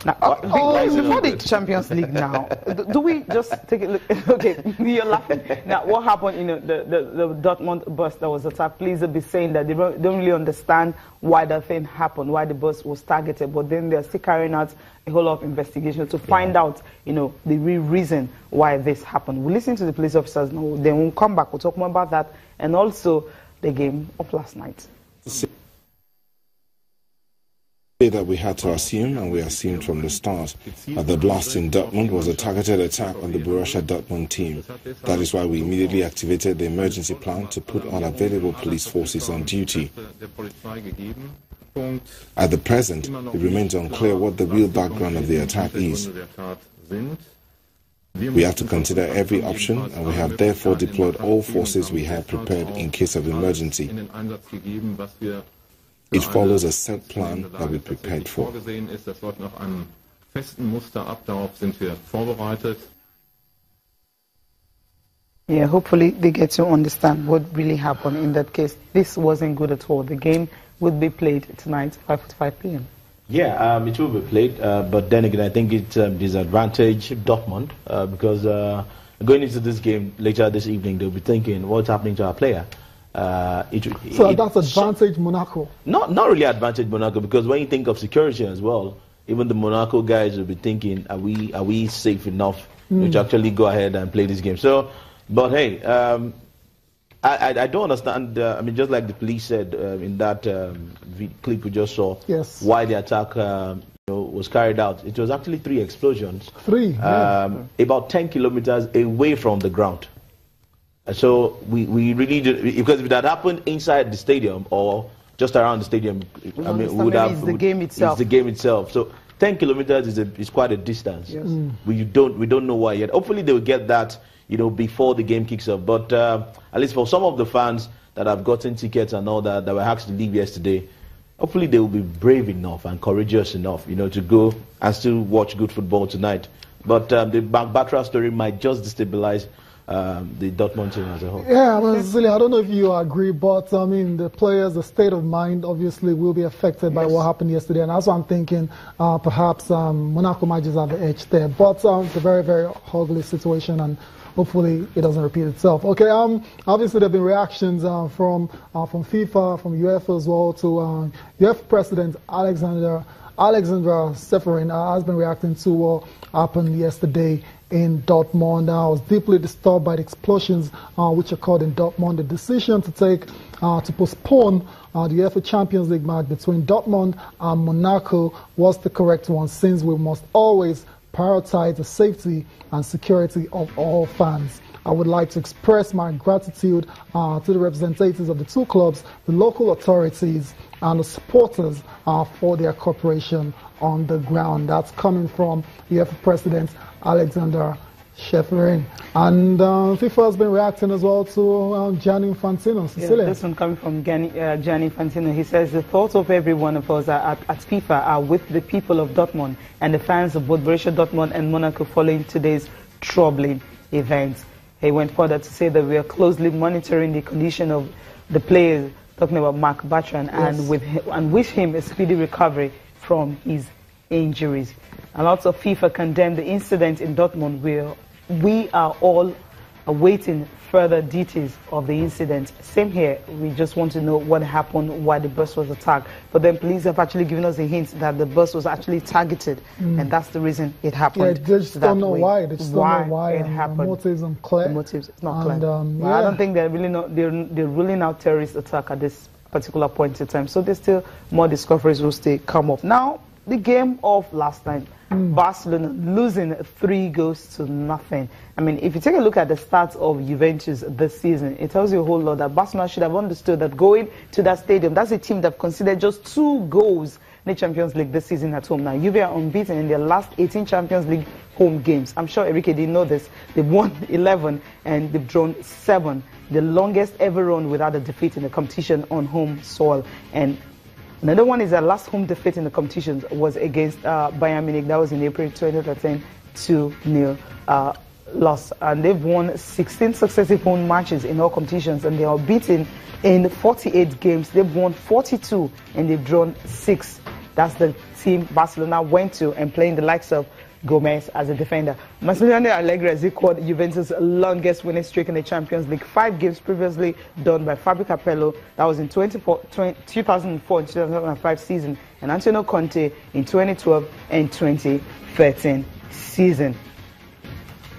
Now, before the Champions League now, do we just take a look? Okay, you're laughing. Now, what happened, the Dortmund bus that was attacked, please be saying that they don't really understand why that thing happened, why the bus was targeted, but then they're still carrying out a whole lot of investigation to find out, the real reason why this happened. We'll listen to the police officers now, then we'll come back, we'll talk more about that, and also the game of last night. That we had to assume, and we assumed from the start, that the blast in Dortmund was a targeted attack on the Borussia Dortmund team. That is why we immediately activated the emergency plan to put all available police forces on duty. At the present, it remains unclear what the real background of the attack is. We have to consider every option, and we have therefore deployed all forces we had prepared in case of emergency. It follows a set plan that we prepared for. Yeah, hopefully they get to understand what really happened in that case. This wasn't good at all. The game would be played tonight, 5:45 p.m. Yeah, it will be played, but then again, I think it's disadvantage Dortmund because going into this game later this evening, they'll be thinking, what's happening to our player? So that's advantage Monaco? Not really advantage Monaco, because when you think of security as well, even the Monaco guys will be thinking, are we safe enough to actually go ahead and play this game? So, but hey, I don't understand, I mean, just like the police said in that clip we just saw, yes, why the attack was carried out. It was actually 3 explosions. 3? About 10 kilometers away from the ground. So we really do, because if that happened inside the stadium or just around the stadium, I mean, we would have. It's the game itself. It's the game itself. So 10 kilometers is quite a distance. Yes. We don't know why yet. Hopefully they will get that, before the game kicks off. But at least for some of the fans that have gotten tickets and all that were asked to leave yesterday, hopefully they will be brave enough and courageous enough, to go and still watch good football tonight. But the Batra story might just destabilize the Dortmund team as a whole. Yeah, well, Cecilia, I don't know if you agree, but I mean, the players, the state of mind, obviously, will be affected by what happened yesterday, and that's why I'm thinking perhaps Monaco might just have the edge there. But it's a very, very ugly situation, and hopefully it doesn't repeat itself. Okay, obviously there have been reactions from FIFA, from UEFA as well, to UEFA President Alexandra Seferin has been reacting to what happened yesterday in Dortmund. I was deeply disturbed by the explosions which occurred in Dortmund. The decision to postpone the UEFA Champions League match between Dortmund and Monaco was the correct one, since we must always prioritize the safety and security of all fans. I would like to express my gratitude to the representatives of the 2 clubs, the local authorities, and the supporters for their cooperation on the ground. That's coming from UEFA President Alexander Seferin. And FIFA has been reacting as well to Gianni Infantino. Cecilia. Yeah, this one coming from Gianni Infantino. He says the thoughts of every one of us at FIFA are with the people of Dortmund and the fans of both Borussia Dortmund and Monaco following today's troubling events. He went further to say that we are closely monitoring the condition of the players, talking about Marc Bartra, and wish him a speedy recovery from his injuries. And also FIFA condemned the incident in Dortmund, where we are all awaiting further details of the incident. Same here, we just want to know what happened, why the bus was attacked. But then police have actually given us a hint that the bus was actually targeted, and that's the reason it happened. Yeah, they just don't know why. They just don't know why it happened. The motives unclear. The motives, it's not clear. I don't think they're ruling out terrorist attack at this particular point in time. So there's still more discoveries will still come up. Now, the game of last night, Barcelona losing 3-0. I mean, if you take a look at the stats of Juventus this season, it tells you a whole lot that Barcelona should have understood that going to that stadium, that's a team that considered just 2 goals in the Champions League this season at home. Now, Juve are unbeaten in their last 18 Champions League home games. I'm sure Enrique didn't know this. They've won 11 and they've drawn 7. The longest ever run without a defeat in the competition on home soil. And another one is their last home defeat in the competition was against Bayern Munich. That was in April 2013, 2-0 loss. And they've won 16 successive home matches in all competitions, and they are beaten in 48 games. They've won 42 and they've drawn 6. That's the team Barcelona went to and playing the likes of Gomez as a defender. Massimiliano Allegri has equaled Juventus' longest winning streak in the Champions League. 5 games previously done by Fabio Capello. That was in 2004 and 2005 season, and Antonio Conte in 2012 and 2013 season.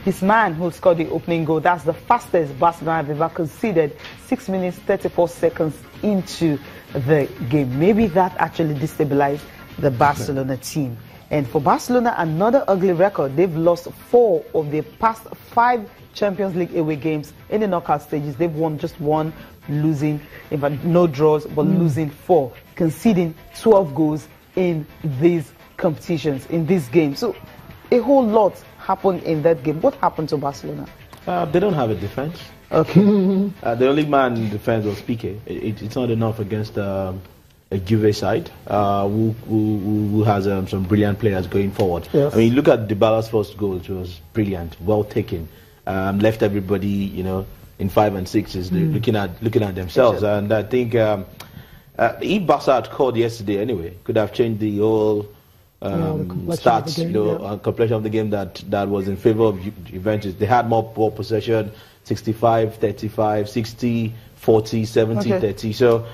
His man who scored the opening goal, that's the fastest Barcelona have ever conceded, 6 minutes 34 seconds into the game. Maybe that actually destabilized the Barcelona team. And for Barcelona, another ugly record. They've lost 4 of their past 5 Champions League away games in the knockout stages. They've won just 1, losing, in fact, no draws, but losing 4, conceding 12 goals in these competitions, in this game. So a whole lot happened in that game. What happened to Barcelona? They don't have a defense. Okay. The only man in defense was Piqué. It's not enough against a Juve side who has some brilliant players going forward. Yes. I mean, look at Dybala's first goal, which was brilliant, well taken. Left everybody, you know, in 5 and 6s, looking at themselves. And I think if Barca had scored yesterday anyway, could have changed the whole stats, game, you know, completion of the game that was in favor of Juventus. They had more ball possession, 65, 35, 60, 40, 70, 30. So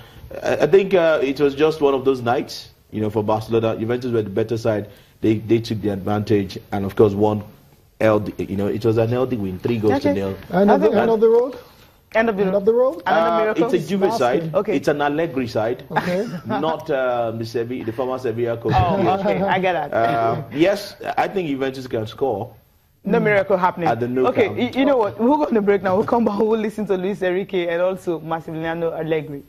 I think it was just one of those nights, you know, for Barcelona. Juventus were the better side. They took the advantage, and of course won. You know, it was an LD win, 3 goals to 0. End of the road. End of the road. Another it's a Juve side. Okay. It's an Allegri side. Okay. Not the former Sevilla coach. Oh, okay, I get that. Yes, I think Juventus can score. No miracle happening. At the no okay, count. you know what? We'll go on the break now. We'll come back. We'll listen to Luis Enrique and also Massimiliano Allegri.